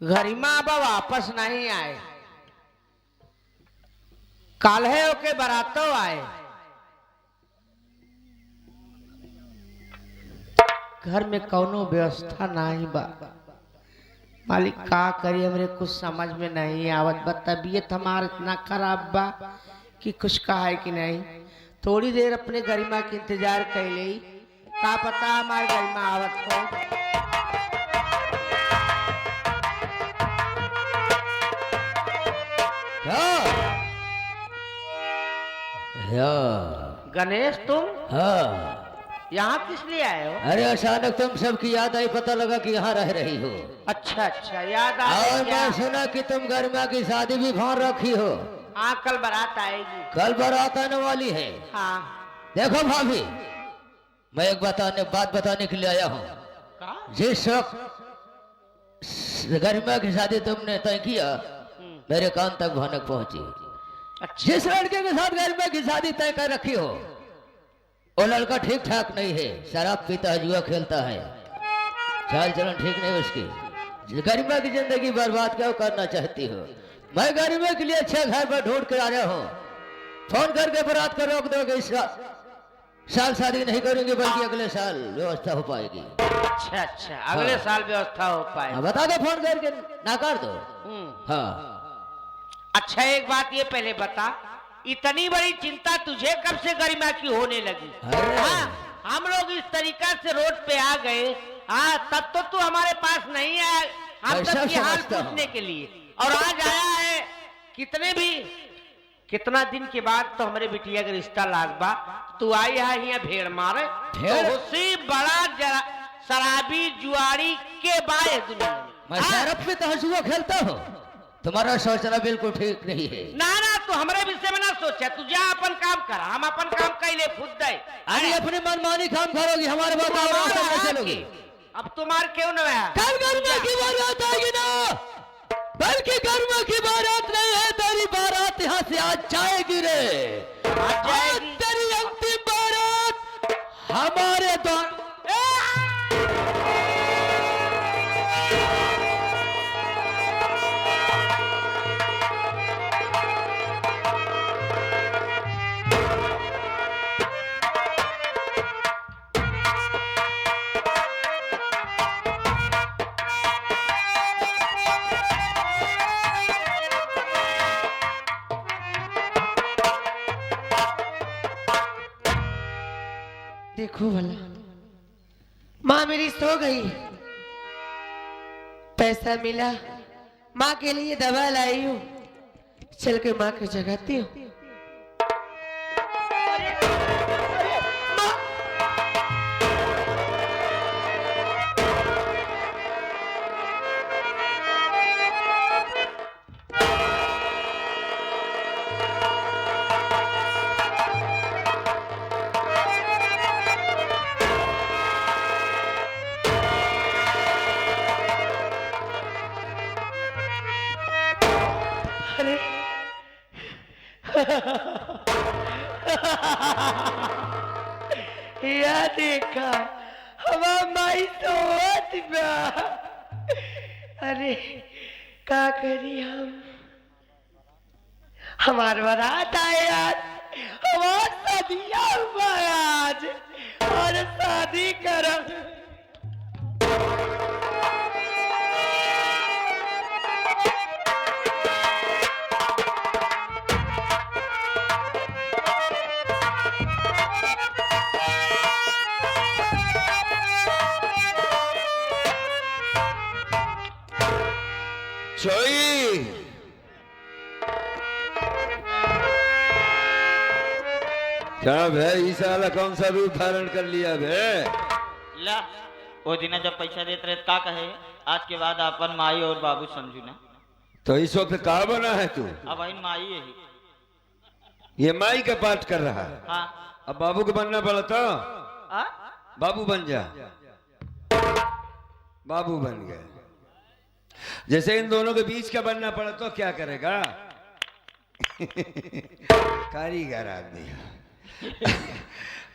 गरिमा अब वापस नहीं आए, काल्हे ओके बरातो आए। घर में कौनो व्यवस्था नहीं बा। मालिक का करिए, हमरे कुछ समझ में नहीं आवत बा। तबीयत हमार इतना खराब बा कि कुछ कहा है कि नहीं। थोड़ी देर अपने गरिमा के इंतजार कर ली, का पता हमारी गरिमा आवत हो। गणेश तुम हाँ। यहाँ किस लिए आए हो? अरे अचानक तुम सबकी याद आई, पता लगा कि यहाँ रह रही हो। अच्छा अच्छा, याद आ और गया। मैं सुना कि तुम गरिमा की शादी भी भान रखी हो। हाँ, कल बारात आएगी। कल बारात आने वाली है। हाँ। देखो भाभी, मैं एक बात बताने के लिए आया हूँ। जिस वक्त गरिमा की शादी तुमने तय किया, मेरे कान तक भनक पहुंची। अच्छा। जिस लड़के के साथ गरिमा की शादी तय कर रखी हो, वो लड़का ठीक ठाक नहीं है। शराब पीता है, जुआ खेलता है, चाल चलन ठीक नहीं उसकी। गरिमा की जिंदगी बर्बाद क्यों करना चाहती हो? मैं गरिमा के लिए अच्छे घर पर ढूंढ कर आया हूँ। फोन करके बारात को रोक दोगे, इस साल शादी नहीं करेंगे, बल्कि अगले साल व्यवस्था हो पाएगी। अच्छा अच्छा, अगले साल व्यवस्था हो पाए। हाँ, बता दो, फोन करके ना कर दो। हाँ। अच्छा, एक बात ये पहले बता, इतनी बड़ी चिंता तुझे कब से गरिमा की होने लगी? हाँ, हम लोग इस तरीका से रोड पे आ गए, हाँ, तब तो तू हमारे पास नहीं आया हम सबकी हाल पूछने के लिए, और आज आया है। कितना दिन के बाद तो हमारे बिटिया का रिश्ता लागबा, तू आई है यहाँ भेड़ मारे। तो उसी बड़ा शराबी जुआरी के बाए दुनिया में। मैं शराब पे तो जुआ खेलता हूँ। तुम्हारा सोचना बिल्कुल ठीक नहीं है। ना ना, तू हमारे विषय में ना सोचा, तू जा अपन काम कर, हम अपन काम कैले खुद दे। अरे अपनी मनमानी काम करोगी, हमारे बात चलोगी। अब तुम्हार क्यों न है? कल गरिमा की बारात आएगी ना, बल्कि गरिमा की बारात नहीं है, तेरी बारात यहाँ से आज जाएगी रे। आज तेरी अंतिम बारात हमारे द्वार। देखो भला, माँ मेरी सो गई, पैसा मिला, माँ के लिए दवा लाई हूँ, चल के माँ को जगाती हूँ। या देखा, हमारा माई तो अरे का करी हम, हमार बारात आए आज, हमार शादिया हुआ आज, और शादी करम। छोई, क्या भाई, इस साला कौन सा रूप धारण कर लिया भे? ला, वो दिन जब पैसा देते रहे का कहे, आज के बाद अपन माई और बाबू समझू ना। तो इस वक्त कहा बना है तू? अब भाई माई यही। ये माई का पाठ कर रहा है। हाँ। अब बाबू को बनना पड़ा तो बाबू बन जा। बाबू बन गए। जैसे इन दोनों के बीच का बनना पड़ा तो क्या करेगा? कारीगर आदमी।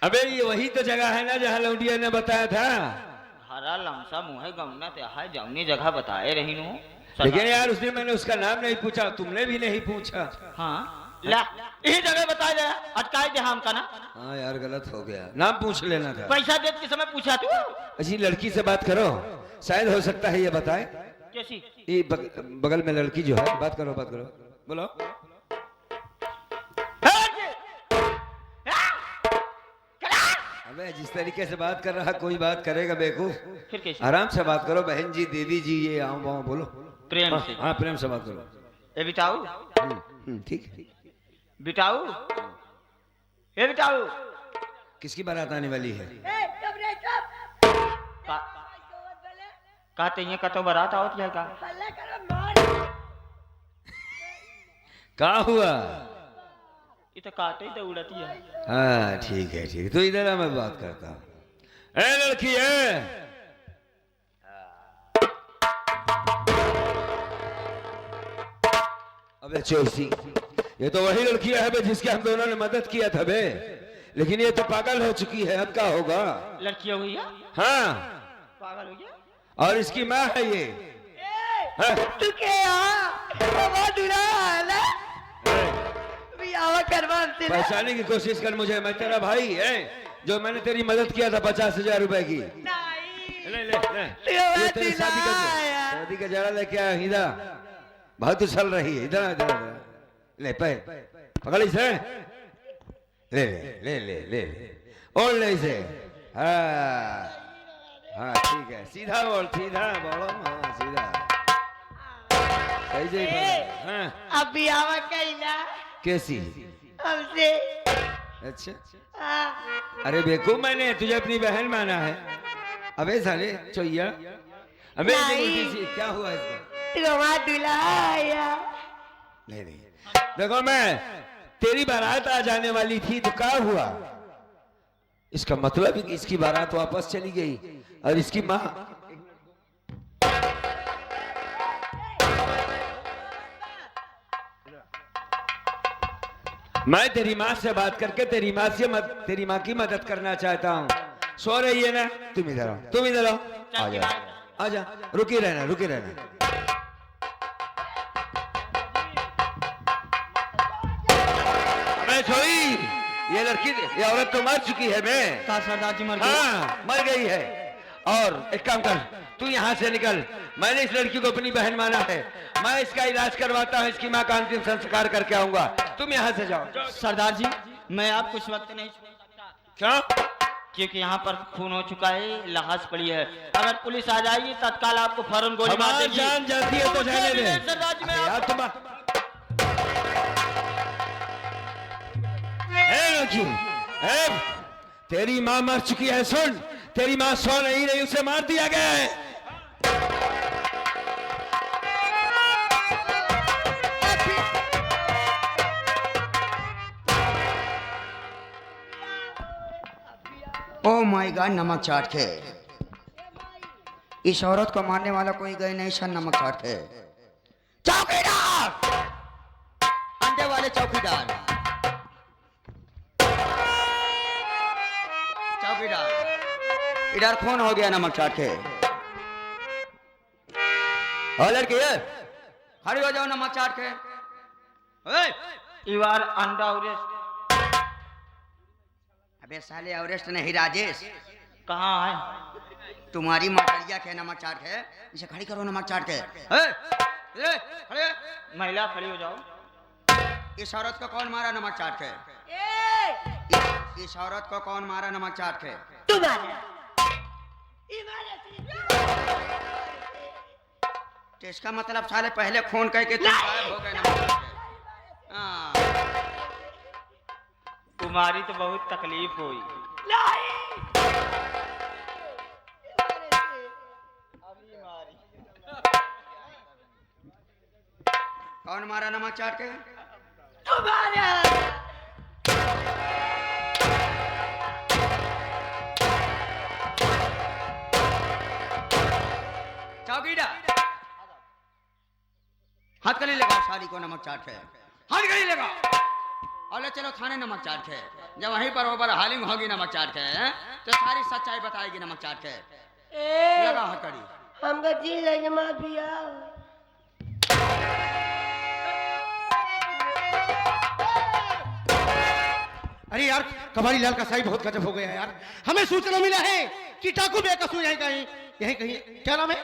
अबे ये वही तो जगह है ना जहाँ लौंडिया ने बताया था। हरा लमसा मुँह गमना ते हाय जौनी जगह बताए रही नु। लेकिन यार उस दिन मैंने उसका नाम नहीं पूछा, तुमने भी नहीं पूछा। हाँ ला यही जगह बता दे अटकाए दे हम का ना। हाँ यार गलत हो गया, नाम पूछ लेना था। पैसा देते के समय पूछा तू। अच्छी लड़की से बात करो, शायद हो सकता है ये बताए। कैसी? ये बगल में लड़की जो है, बात करो बात करो, बोलो। अबे जिस तरीके से बात कर रहा कोई बात करेगा बेवकूफ। फिर कैसे? आराम से बात करो, बहन जी दीदी जी ये आओ बाओ बोलो प्रेम से। हाँ प्रेम से बात करो। ए बिटाऊ ठीक है। बिटाऊ ए बिटाऊ किसकी बारात आने वाली है? का ये कतो बारात आवत है का? क्या हुआ? ये तो काटे ही तो उड़ती है। हाँ ठीक है ठीक है, तो इधर आ मैं बात करता हूँ। ए लड़की है, अबे चोसी, ये तो वही लड़की है बे जिसके हम दोनों ने मदद किया था बे, लेकिन ये तो पागल हो चुकी है, अब क्या होगा? लड़की हो गई है? हाँ पागल हो गया। और इसकी माँ है ये। हाँ? तू क्या पहचानने की कोशिश कर मुझे, मैं तेरा भाई है जो मैंने तेरी मदद किया था 50,000 रुपए की। ले ले ले, ये तेरी शादी का जरा लेके आया हीरा, बहुत उछल रही है, इधर इधर ले पकड़ इसे, ले ले ले ले ले और ले इसे। हाँ हाँ ठीक है, सीधा बोल सीधा बोलो, हाँ सीधा सही सही बोलो। हाँ अभी आवा कैला कैसी? हमसे। अच्छा अरे बेवकूफ, मैंने तुझे अपनी बहन माना है। अबे साले चोइया, अबे क्या हुआ इसको? नहीं नहीं, देखो मैं तेरी बारात आ जाने वाली थी तो क्या हुआ? इसका मतलब है कि इसकी बारात वापस चली गई और इसकी माँ मैं तेरी माँ से बात करके तेरी माँ की मदद करना चाहता हूँ। सो रही है ना? तुम इधर आओ, तुम इधर आओ, आजा आजा, रुकी रहना रुकी रहना। मैं छोड़ी, ये लड़की ये औरत तो मर चुकी है। मैं का सरदार जी मर गए? हाँ मर गई है। और एक काम कर, तू यहाँ से निकल, मैंने इस लड़की को अपनी बहन माना है, मैं इसका इलाज करवाता हूँ, इसकी माँ का अंतिम संस्कार करके आऊंगा, तुम यहाँ से जाओ। सरदार जी मैं आप कुछ वक्त नहीं छोड़ सकता। क्यों? क्योंकि यहाँ पर खून हो चुका है, लाश पड़ी है, अगर पुलिस आ जाएगी तत्काल आपको फौरन गोली मार देगी। जान जाती है तो जाने दे। सरदार जी मैं यार तुम तेरी माँ मर चुकी है, सुन, तेरी माँ सो नहीं रही, उसे मार दिया गया है। ओ माय गॉड, नमक चाट के इस औरत को मारने वाला कोई गए नहीं सर, नमक चाट के। चौकीदार, अंडे वाले चौकीदार, चौकीदार इधर खून हो गया नमक चाट के। और लड़की है, खड़ी हो जाओ नमक चाट के। You are under arrest. अबे साले अरेस्ट नहीं राजेश, कहाँ है? तुम्हारी मटरिया के नमक चाट है, इसे खड़ी करो नमक चाट के। खड़े। महिला खड़ी हो जाओ। इस औरत को कौन मारा नमक चाट के? इस औरत को कौन मारा नमक चाट के? तो इसका मतलब साले पहले खून कह के तुम गायब हो गए नमक चाट के। हाँ। तुम्हारी तो बहुत तकलीफ हुई। कौन मारा नमक चाट के? चौकीदार, हथकड़ी लगाओ साली को नमक चाट के, हथकड़ी लगाओ और ले चलो थाने नमक चाट के। जब वहीं पर ओवर हालिंग होगी नमक चाट के तो सारी सच्चाई बताएगी नमक चाट के। लगाओ हथकड़ी। हमका जी लगे माफिया। अरे यार कबाड़ी लाल का साई बहुत गजब हो गया यार। हमें सूचना मिला है कि डाकू बेकसूर यहीं कहीं क्या नाम है,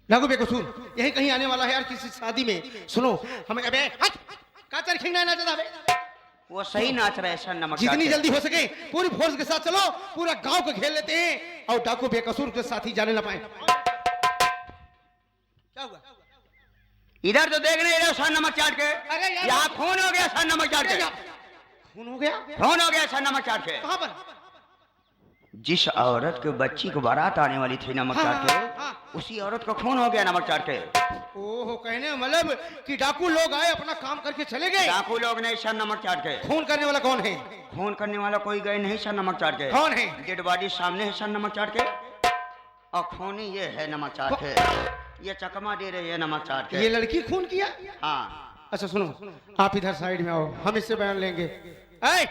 डाकू बेकसूर यहीं कहीं आने वाला है यार किसी शादी में। सुनो हमें अबे का चरखिंग ना चला बे, वो सही नाच रहे सर नमक चाट जितनी के। जल्दी हो सके पूरी फोर्स के साथ चलो, पूरा गांव को घेर लेते हैं और डाकू बेकसूर के साथ ही जाने न पाए। क्या हुआ? इधर तो देख रहे हो सर नमक चाट के। अरे यार यहाँ खून हो गया सर नमक चाट के, खून हो गया? खून हो गया सर नमक चाट के। कहां पर? जिस औरत के बच्ची को बारात आने वाली थी नमक चाट के, उसी औरत को खून हो गया नमक चाट के। ओहो, कहने मतलब कि डाकू लोग आए अपना काम करके चले गए। डाकू लोग नहीं सर नमक चाट के। खून करने वाला कौन है? खून करने वाला कोई गए नहीं सर नमक चाट के। कौन है? डेड बॉडी सामने है सर नमक चाट के, और खूनी ये है नमक चाट के। ये चकमा दे रही है नमक चाट के। ये लड़की खून किया? हाँ। अच्छा सुनो, आप इधर साइड में आओ, हम इससे बयान लेंगे। ऐ,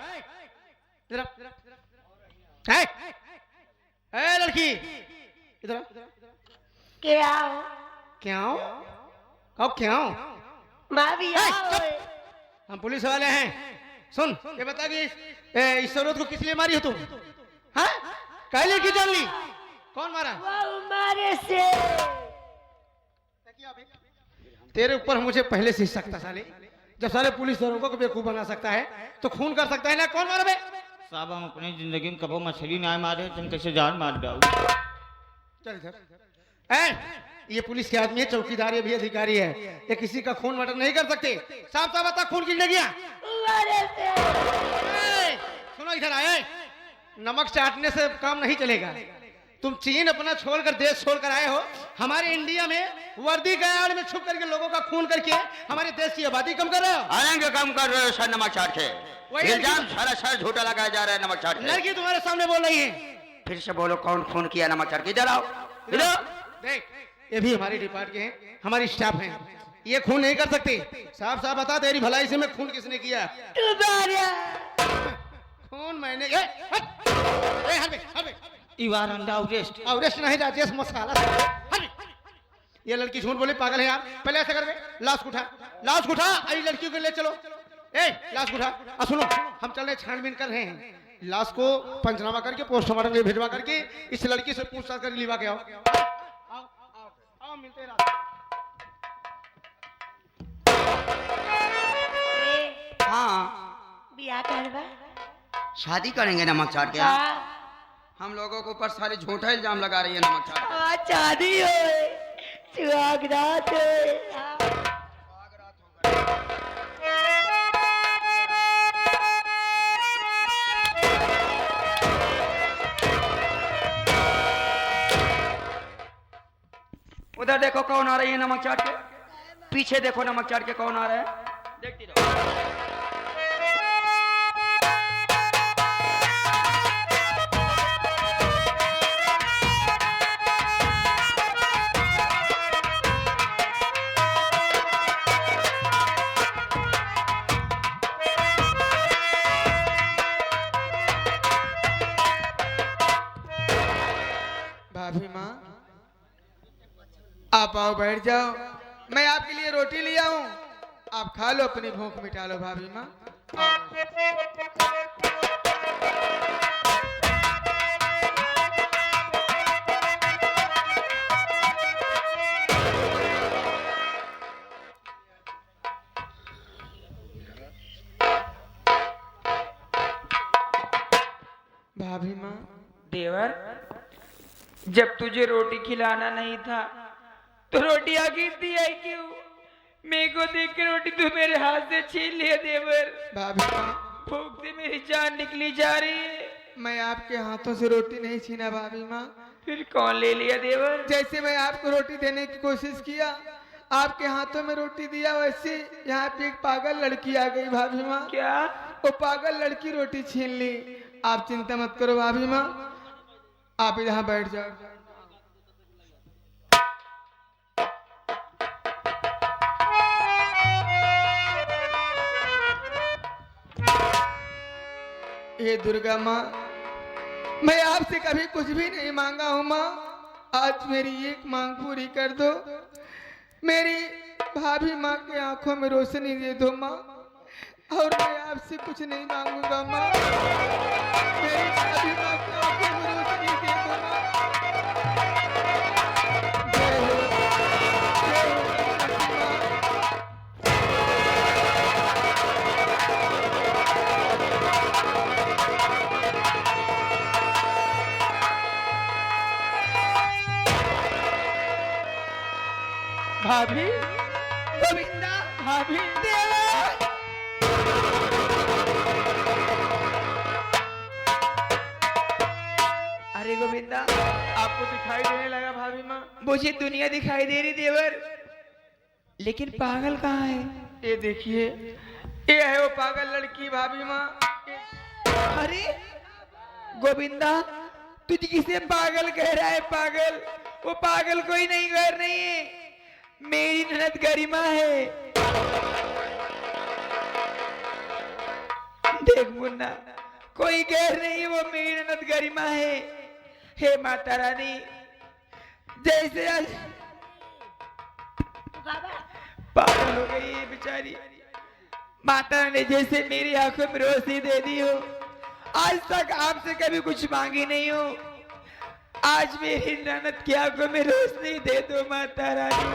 इधर आ। ऐ लड़की इधर आ। क्या क्या हो? आओ क्या हो? भाभी हम पुलिस वाले हैं। सुन ये बता कि इस औरत को किस लिए मारी हो तुम? हाँ? कहले की जान ली? कौन मारा? मारे से तेरे ऊपर मुझे पहले से शक था साले। जब साले पुलिस दरोगा को बेवकूफ बना सकता है तो खून कर सकता है ना। कौन मारा बे? साहब हम अपनी जिंदगी में कबो मछली ना मारे, तुम कैसे जान मार डाओ। चल इधर। ऐ, ये पुलिस के आदमी है, चौकीदार है भी, अधिकारी है, ये किसी का खून मर्डर नहीं कर सकते। साफ साफ बता खून किसने किया? सुनो इधर आए, नमक चाटने से काम नहीं चलेगा। तुम चीन अपना छोड़कर देश छोड़कर आए हो, हमारे इंडिया में वर्दी के आड़ में छुप करके लोगों का खून करके हमारे देश की आबादी कम कर रहे हो। आएंगे कम कर रहे हो सर नमक चाट के। इल्जाम सारा सर झूठा लगाया जा रहा है नमक चाट के। लड़की तुम्हारे सामने बोल रही है। फिर से बोलो कौन खून किया नमक चाट के। इधर आओ, इधर। देख ये भी हमारे डिपार्ट के हैं, हमारी स्टाफ हैं, ये खून नहीं कर सकते। साफ साफ बता तेरी भलाई से मैं खून किसने किया? खून मैंने you are under arrest. Arrest नहीं, राजेश मसाला। ये लड़की झूठ बोले, पागल है यार। पहले ऐसा कर बे, लाश उठा, लाश उठा, आई लड़की को ले चलो। ए लाश उठा। सुनो हम चल रहे छानबीन कर रहे हैं, लाश को पंचनामा करके पोस्टमार्टम में भिजवा करके इस लड़की से पूछताछ कर लिवा के आओ। आओ मिलते हैं। हाँ बिया करवा शादी करेंगे नमक चाट के। हम लोगों के ऊपर सारे झूठा इल्जाम लगा रही है नमक चाट के। शादी हो सुहागरात उधर देखो कौन आ रही है नमक चाट के, पीछे देखो नमक चाट के कौन आ रहा है, देखती रहो। भाभी माँ आप आओ, बैठ जाओ, मैं आपके लिए रोटी ले आऊं, आप खा लो, अपनी भूख मिटा लो। भाभी माँ भाभी माँ। देवर, जब तुझे रोटी खिलाना नहीं था तो रोटी आगे दी है क्यों? मेरे को देख के रोटी तू मेरे हाथ से छीन लिया देवर। भाभी माँ भूख से मेरी जान निकली जा रही है। मैं आपके हाथों से रोटी नहीं छीना भाभी माँ। फिर कौन ले लिया देवर? जैसे मैं आपको रोटी देने की कोशिश किया, आपके हाथों में रोटी दिया, वैसे यहाँ पे एक पागल लड़की आ गई भाभी माँ। क्या? वो पागल लड़की रोटी छीन ली। आप चिंता मत करो भाभी माँ, आप यहाँ बैठ जाओ। हे दुर्गा माँ, मैं आपसे कभी कुछ भी नहीं मांगा हूँ माँ, आज मेरी एक मांग पूरी कर दो। मेरी भाभी माँ की आंखों में रोशनी दे दो माँ। और मैं आपसे कुछ नहीं मांगूंगा माँ। मेरी भाभी माँ की आंखों में रोशनी दे दो माँ। जय हो, जय हो सरस्वती माँ। भाभी, गोविंदा, भाभी, देवा। अरे गोविंदा, आपको दिखाई देने लगा भाभी माँ? मुझे दुनिया दिखाई दे रही देवर, लेकिन पागल कहाँ है? ये देखिए, ये है वो पागल लड़की भाभी माँ। अरे गोविंदा, तुझे किसे पागल कह रहा है? पागल, वो पागल कोई नहीं, गैर नहीं है, मेरी ननद गरिमा है। देख मुन्ना, कोई गैर नहीं है, वो मेरी ननद गरिमा है। हे माता रानी, जैसे आज पागल हो गई है बेचारी, माता ने जैसे मेरी आंखों में रोशनी दे दी हो। आज तक आपसे कभी कुछ मांगी नहीं हो, आज मेरी ननद की आंखों में रोशनी दे दो माता रानी।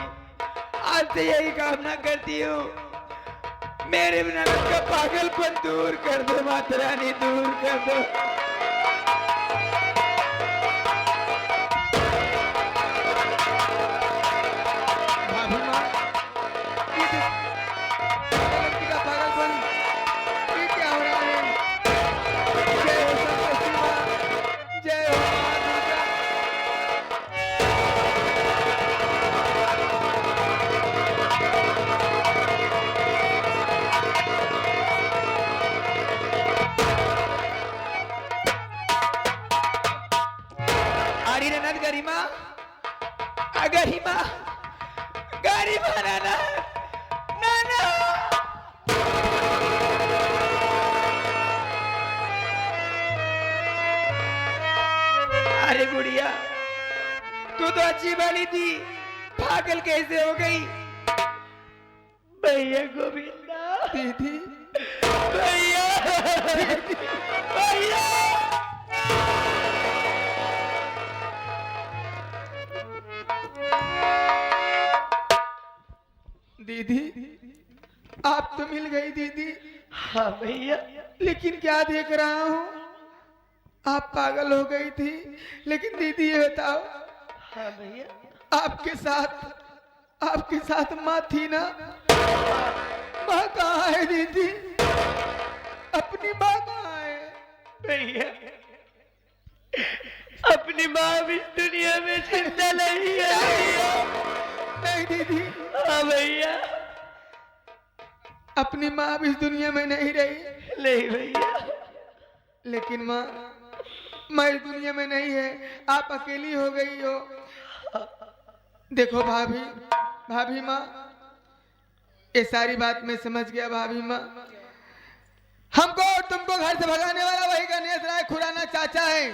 आज से यही कामना करती हूँ, मेरे ननद का पागलपन दूर कर दो माता रानी, दूर कर दो। भाभी माँ, ये लड़की का पागलपन, ये क्या हो रहा है? जय हो सरस्वती माँ, जय हो माँ दुर्गा। अरे ननद गरिमा, गरिमा, गरिमा नाना, नाना। अरे गुड़िया, तू तो अच्छी वाली थी, पागल कैसे हो गई? भैया गोविंदा, दीदी, भैया, भैया। दीदी, आप तो मिल गई दीदी। हाँ भैया, लेकिन क्या देख रहा हूँ, आप पागल हो गई थी। लेकिन दीदी ये बताओ, हाँ भैया, आपके साथ माँ थी ना? माँ कहाँ है दीदी? अपनी माँ कहाँ है? भैया, अपनी माँ भी दुनिया में जिंदा नहीं है भैया। नहीं दीदी, हाँ भैया, अपनी माँ भी इस दुनिया में नहीं रही। नहीं भैया, लेकिन माँ इस दुनिया में नहीं है, आप अकेली हो गई हो। देखो भाभी माँ, ये सारी बात मैं समझ गया भाभी माँ। हमको और तुमको घर से भगाने वाला वही गणेश राय खुराना चाचा है,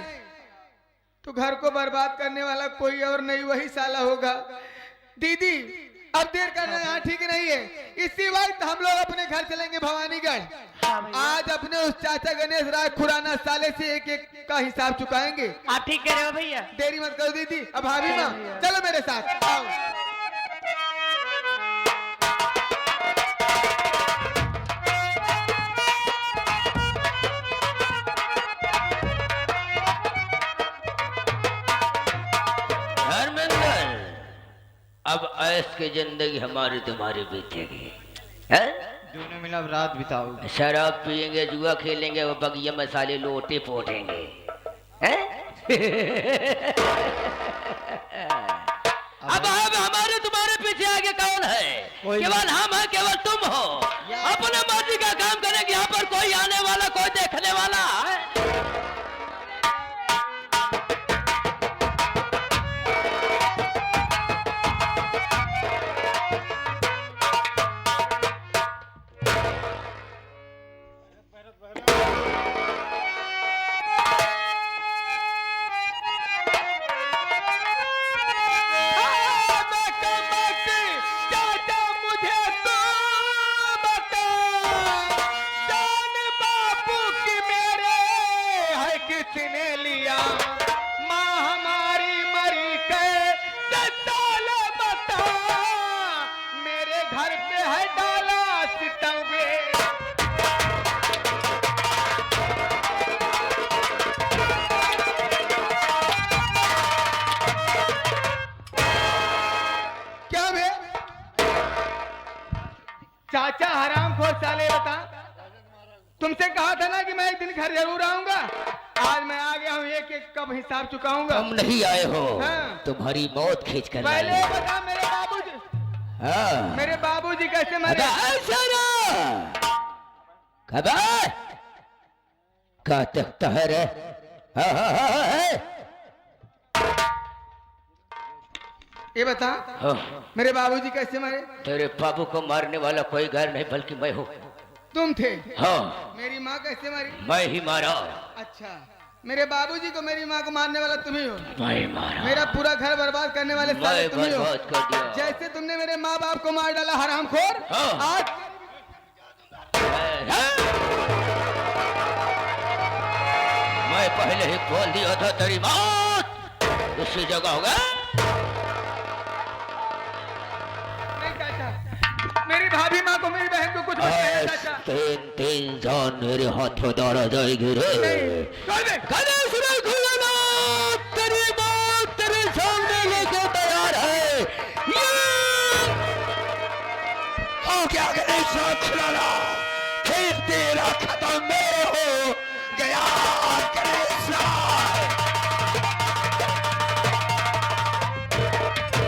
तो घर को बर्बाद करने वाला कोई और नहीं, वही साला होगा। दीदी, अब देर करना यहाँ ठीक नहीं है। इसी वक्त हम लोग अपने घर चलेंगे भवानीगढ़। आज अपने उस चाचा गणेश राय खुराना साले से एक एक का हिसाब चुकाएंगे। आप ठीक कह रहे हो भैया। देरी मत करो दीदी। अब भाभी माँ, चलो मेरे साथ आओ। अब ऐश की जिंदगी हमारी तुम्हारी बीतेगी, है? दोनों मिला रात बिताओ। शराब पियेंगे, जुआ खेलेंगे, वो बगिया मसाले लोटे पोटेंगे, हैं? अब हमारे तुम्हारे पीछे आगे कौन है? केवल हम हैं, केवल तुम हो। अपने मर्जी का काम करेंगे, यहाँ पर कोई आने वाला, कोई देखने वाला है? चाचा हराम खोर साले बता, तुमसे कहा था ना कि मैं एक दिन घर जरूर आऊंगा। आज मैं आ गया हूँ, एक एक कब हिसाब चुकाऊंगा। हम नहीं आए हो, हाँ। तुम्हारी मौत खींच कर लाए पहले हैं। बता मेरे बाबूजी, हाँ। मेरे बाबूजी कैसे मरे? ऐसा ना खबर का तख्ता है रे। हाँ, हाँ, हाँ, हाँ, है। ये बता हाँ। मेरे बाबूजी कैसे मरे? तेरे बाबू को मारने वाला कोई घर नहीं बल्कि मैं हूँ। तुम थे? हाँ, मेरी माँ कैसे मरी? मैं ही मारा। अच्छा, मेरे बाबूजी को मेरी माँ को मारने वाला तुम ही हो? मैं ही मारा। मेरा पूरा घर बर्बाद करने वाले साले मैं तुम ही हो? बर्बाद कर दिया। जैसे तुमने मेरे माँ बाप को मार डाला हरामखोर, हाँ। आज मैं पहले ही बोल दिया था तेरी मौत उसी जगह होगा। नहीं चाचा, मेरी भाभी माँ को, मेरी बहन को कुछ मत कहना चाचा। तीन तीन जान मेरे हाथों द्वारा जाएगी रे। नहीं, छोड़ दे। गणेश रे खुलाना, तेरी मौत तेरे सामने लेके तैयार है। ये हो गया गणेश खुलाना, खेल तेरा खत्म में हो गया गणेश।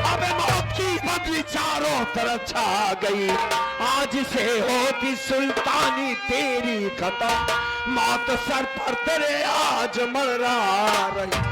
अब मौत की बदली चारों तरफ छा गई, आज से होती सुल्तानी तेरी खत्म, मौत सर पर तेरे आज मरा रही।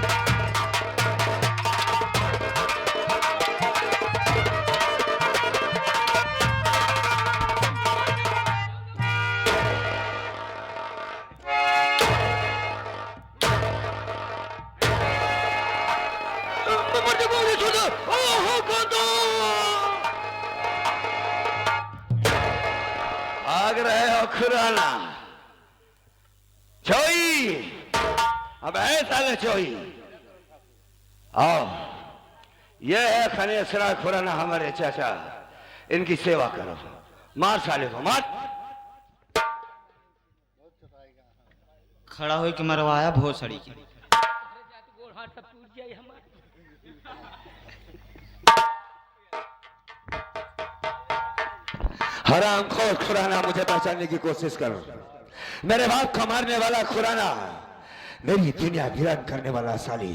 भाग रहे हो खुराना चोई, अब है साले चोई। आओ, ये है खनेसरा खुराना हमारे चाचा, इनकी सेवा करो। मार साले को मार। खड़ा हो के मरवाया भोसड़ी की। हराम खोर खुराना, मुझे पहचानने की कोशिश करो। मेरे बाप को मारने वाला खुराना, मेरी दुनिया वीरान करने वाला साली,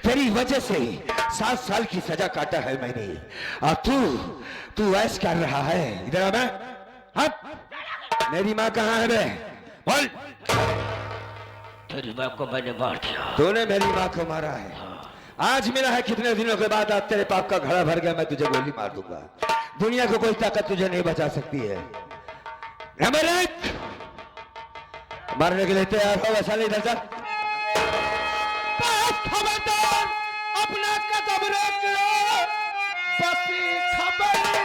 तेरी वजह से 7 साल की सजा काटा है मैंने, और तू ऐश कर रहा है। इधर आ मैं, हट। मेरी माँ कहाँ है बे? बोल। तेरी माँ को मैंने मार दिया। तूने मेरी माँ को मारा है। आज मिला है कितने दिनों के बाद, आज तेरे पाप का घड़ा भर गया, मैं तुझे गोली मार दूंगा। दुनिया को कोई ताकत तुझे नहीं बचा सकती है। मारने के लिए तैयार हो वैसा नहीं इधर। खबरदार, अपना कदम रोक लो, बसी खबरदार।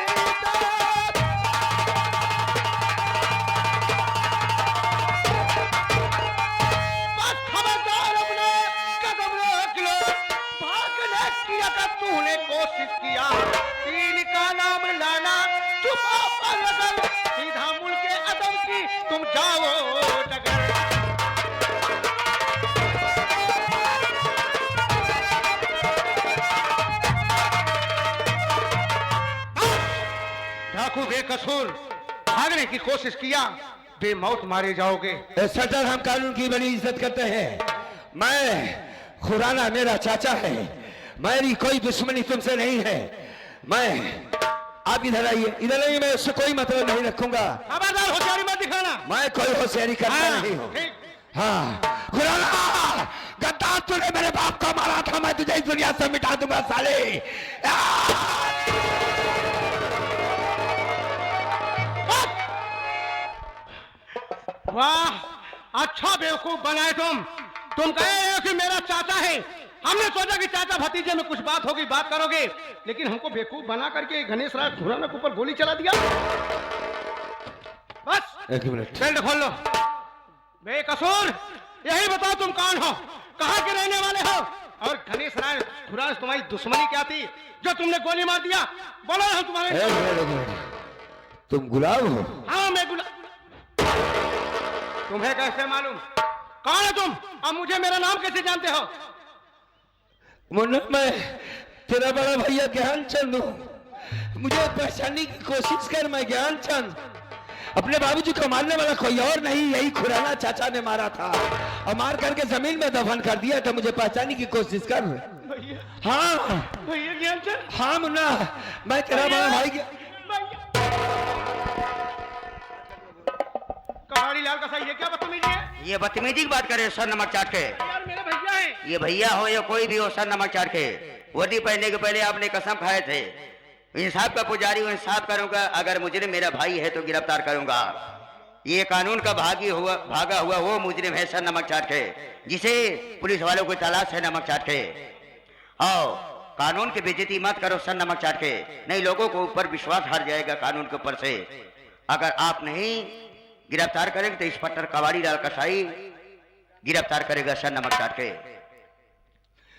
बस खबरदार, अपना कदम रोक लो। भागने की अगर तूने कोशिश किया, तीन का नाम लाना, चुपा पर अगर सीधा मुल्क अदम की तुम जाओ डगर। डाकू बेकसूर भागने की कोशिश किया, बेमौत मारे जाओगे। सटर, हम कानून की बड़ी इज्जत करते हैं। मैं खुराना मेरा चाचा है, मेरी कोई दुश्मनी तुमसे नहीं है। मैं, आप इधर आइए। इधर आइए, मैं उससे कोई मतलब नहीं रखूंगा। खबरदार, होशियारी मत दिखाना। मैं कोई होशियारी करता नहीं हूँ। हाँ, खुराना गद्दार, तूने मेरे बाप को मारा था, मैं तुझे इस दुनिया से मिटा दूंगा साले। वाह, अच्छा बेवकूफ बनाए तुम कह रहे हो कि मेरा चाचा है। हमने सोचा कि चाचा भतीजे में कुछ बात होगी, बात करोगे, लेकिन हमको बेवकूफ बना करके गणेश राज खुराना के ऊपर गोली चला दिया। बस एक मिनट, बेल्ट खोल लो। बेकसूर, यही बताओ तुम कौन हो, कहाँ के रहने वाले हो, और गणेश राज खुराना से तुम्हारी दुश्मनी क्या थी जो तुमने गोली मार दिया? बोलो, हम तुम्हारे। तुम गुलाब हो? हाँ, मैं गुलाब। तुम्हें कैसे मालूम? कौन है तुम, और मुझे मेरा नाम कैसे जानते हो? मुन्ना, मैं तेरा बड़ा भैया ज्ञानचंद हूँ। मुझे पहचानने की कोशिश कर, मैं ज्ञानचंद। अपने बाबूजी को मारने वाला कोई और नहीं, यही खुराना चाचा ने मारा था और मार करके जमीन में दफन कर दिया था। मुझे पहचानने की कोशिश कर। हाँ भैया ज्ञान सर, हाँ मुन्ना, मैं तेरा बड़ा भाई कहाड़ी लाल का सही है क्या बदतमीजी है? ये बदतमीजी की बात करे सर नमक चाट के? यार मेरे भैया हैं। ये भैया हो या कोई भी हो सर नमक चाट के, वर्दी पहनने के पहले आपने कसम खाए थे इंसाफ का पुजारी हूँ, इंसाफ करूंगा, अगर मुजरिम मेरा भाई है तो गिरफ्तार करूंगा। ये कानून का भागा हुआ वो मुजरिम है सर नमक चाट के, जिसे पुलिस वालों को तलाश है नमक चाट के। आओ कानून की बेइज्जती मत करो सर नमक चाट के, नहीं लोगों को ऊपर विश्वास हार जाएगा कानून के ऊपर से। अगर आप नहीं गिरफ्तार करेंगे तो इंस्पेक्टर कबाड़ी लाल कसाई गिरफ्तार करेगा सर नमक चाट के।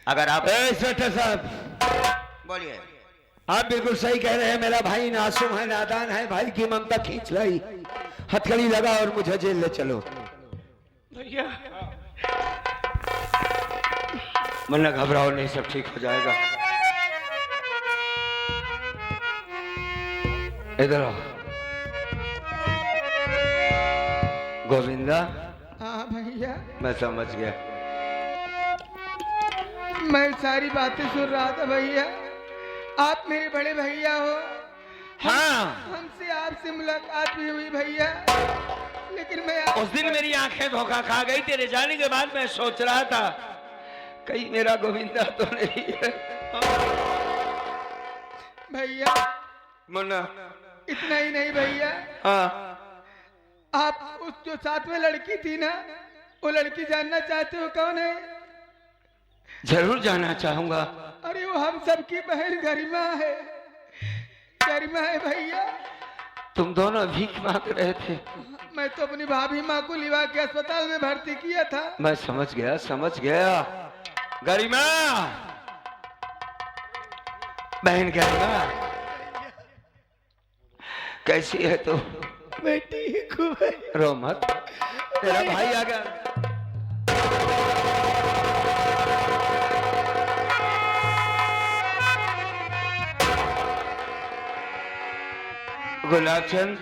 अगर आप इंस्पेक्टर साहब बोलिए। आप बिल्कुल सही कह रहे हैं, मेरा भाई नासुम है, नादान है, भाई की ममता खींच लाई, हथकड़ी लगा और मुझे जेल ले चलो। भैया मन्ना घबराओ नहीं, सब ठीक हो जाएगा। इधर आओ गोविंदा। हाँ भैया, मैं समझ गया। मैं सारी बातें सुन रहा था भैया। आप मेरे बड़े भैया हो। हाँ हमसे आपसे मुलाकात भी हुई भैया, लेकिन मैं उस दिन मेरी आंखें धोखा खा गई। तेरे जाने के बाद मैं सोच रहा था कहीं मेरा गोविंदा तो नहीं है। भैया मुन्ना इतना ही नहीं भैया, हाँ आप उस जो साथ में लड़की थी ना, वो लड़की जानना चाहते हो कौन है? जरूर जानना चाहूंगा। अरे वो हम सबकी बहन गरिमा है, गरिमा है भैया। तुम दोनों भीख मांग रहे थे। मैं तो अपनी भाभी माँ को लिवा के अस्पताल में भर्ती किया था। मैं समझ गया समझ गया। गरिमा, बहन गरिमा कैसी है तू? मैं ठीक हूँ भाई। रो मत, तेरा भाई आ गया। गुलाबचंद,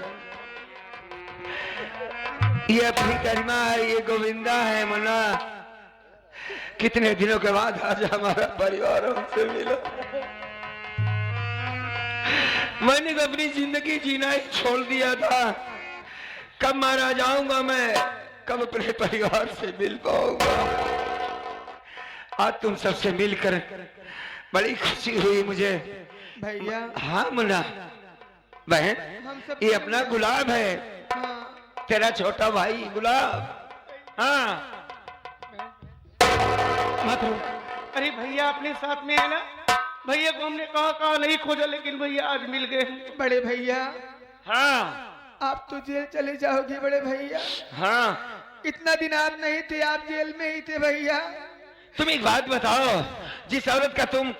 ये अपनी गरिमा है, ये गोविंदा है। मुन्ना, कितने दिनों के बाद आज हमारा परिवार हमसे मिला। मैंने तो अपनी जिंदगी जीना ही छोड़ दिया था। कब मारा जाऊंगा मैं, कब अपने परिवार से मिल पाऊंगा। आज तुम सबसे मिलकर बड़ी खुशी हुई मुझे भैया। हाँ मुन्ना, बहन हम सब ये अपना गुलाब है, हाँ। तेरा छोटा भाई गुलाब। हाँ मत रो। अरे भैया अपने साथ में है ना, भैया को हमने कहा नहीं खोजा, लेकिन भैया आज मिल गए। बड़े भैया, हाँ आप तो जेल चले जाओगे बड़े भैया। हाँ। इतना दिन आप नहीं थे, आप जेल में ही थे भैया। तुम एक बात बताओ, जिस औरत का तुम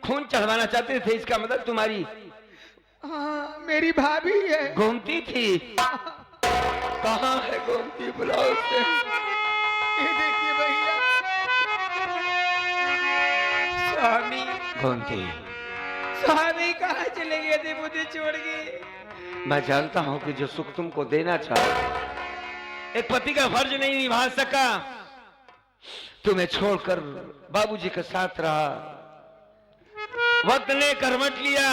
खून चढ़वाना चाहते थे, इसका मतलब तुम्हारी हाँ मेरी भाभी है। गोमती थी। कहाँ है गोमती? बुलाओ उसे। ये देखिए भैया। स्वामी, गोमती, स्वामी कहाँ चले गए थे मुझे छोड़ के? मैं जानता हूँ कि जो सुख तुमको देना चाहो, एक पति का फर्ज नहीं निभा सका, तुम्हें छोड़कर बाबूजी के साथ रहा। वक्त ने करवट लिया,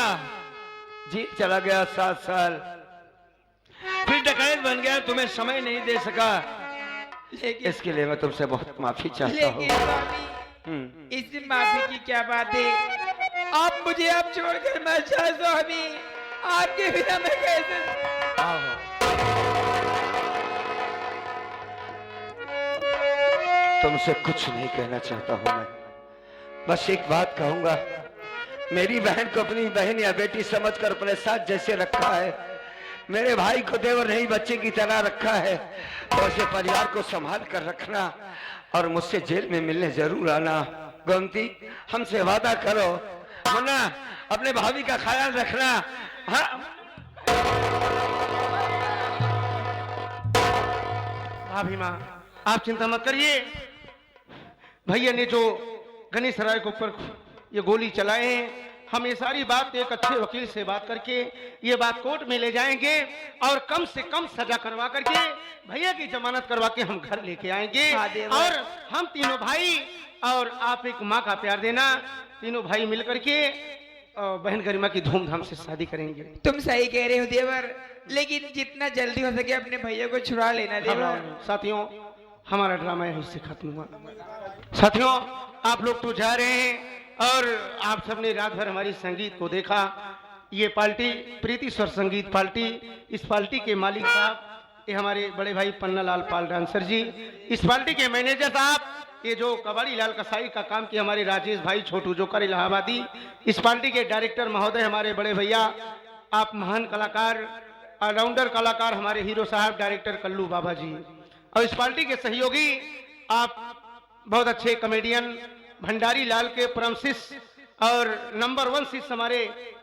जी चला गया 7 साल, फिर डकैत बन गया, तुम्हें समय नहीं दे सका। लेकिन इसके लिए मैं तुमसे बहुत माफी चाहता हूँ। लेकिन स्वामी, इस माफी की क्या बात है? आप मुझे अब छोड़कर मत जाओ स्वामी, आपके बिना मैं कैसे? तुमसे कुछ नहीं कहना चाहता हूँ मैं, बस एक बात कहूंगा। मेरी बहन को अपनी बहन या बेटी समझकर अपने साथ जैसे रखा है, मेरे भाई को देवर नहीं बच्चे की तरह रखा है, तो उसे परिवार को संभाल कर रखना और मुझसे जेल में मिलने जरूर आना। गोमती, हमसे वादा करो। मुन्ना, अपने भाभी का ख्याल रखना। हाँ भाभी माँ, आप चिंता मत करिए। भैया ने जो गणेश राय के ऊपर ये गोली चलाए हैं, हम ये सारी बात एक अच्छे वकील से बात करके ये बात कोर्ट में ले जाएंगे और कम से कम सजा करवा करके भैया की जमानत करवा के हम घर लेके आएंगे। हाँ, देवर। और हम तीनों भाई और आप एक माँ का प्यार देना, तीनों भाई मिल करके बहन गरिमा की धूमधाम से शादी करेंगे। तुम सही कह रहे हो देवर, लेकिन जितना जल्दी हो सके अपने भैया को छुड़ा लेना देवर। साथियों, हमारा ड्रामा यहीं से खत्म हुआ। साथियों, आप लोग तो जा रहे हैं और आप सबने रात भर हमारी संगीत को देखा। ये पार्टी प्रीति स्वर संगीत पार्टी, इस पार्टी के मालिक साहब ये हमारे बड़े भाई पन्नालाल पाल डांसर जी, इस पार्टी के मैनेजर साहब ये जो कबाड़ी लाल कसाई का काम किया हमारे राजेश भाई छोटू जोकर इलाहाबादी, इस पार्टी के डायरेक्टर महोदय हमारे बड़े भैया, आप महान कलाकार ऑलराउंडर कलाकार हमारे हीरो साहब डायरेक्टर कल्लू बाबा जी, और इस पार्टी के सहयोगी आप बहुत अच्छे कॉमेडियन भंडारी लाल के परम शिष्य और नंबर 1 शिष्य हमारे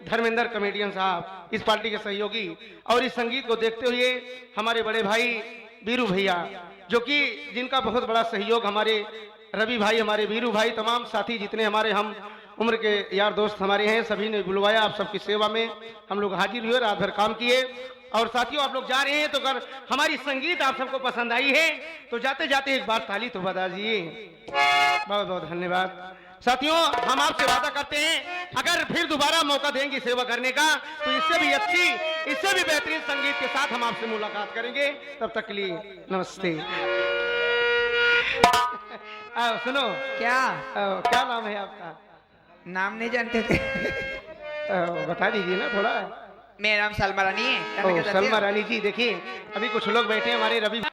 धर्मेंद्र कॉमेडियन साहब, इस पार्टी के सहयोगी। और इस संगीत को देखते हुए हमारे बड़े भाई वीरू भैया, जो कि जिनका बहुत बड़ा सहयोग हमारे रवि भाई, हमारे वीरू भाई, तमाम साथी जितने हमारे हम उम्र के यार दोस्त हमारे हैं, सभी ने बुलवाया। आप सबकी सेवा में हम लोग हाजिर हुए, रात भर काम किए। और साथियों, आप लोग जा रहे हैं तो अगर हमारी संगीत आप सबको पसंद आई है तो जाते जाते एक बार ताली तो बजा दीजिए। बहुत बहुत धन्यवाद। साथियों, हम आपसे वादा करते हैं अगर फिर दोबारा मौका देंगे सेवा करने का तो इससे भी अच्छी, इससे भी बेहतरीन संगीत के साथ हम आपसे मुलाकात करेंगे। तब तक के लिए नमस्ते। आओ सुनो, क्या क्या नाम है आपका? नाम नहीं जानते थे? बता दीजिए ना थोड़ा। मेरा नाम सलमा रानी है। सलमा रानी जी, देखिए अभी कुछ लोग बैठे हैं हमारे रवि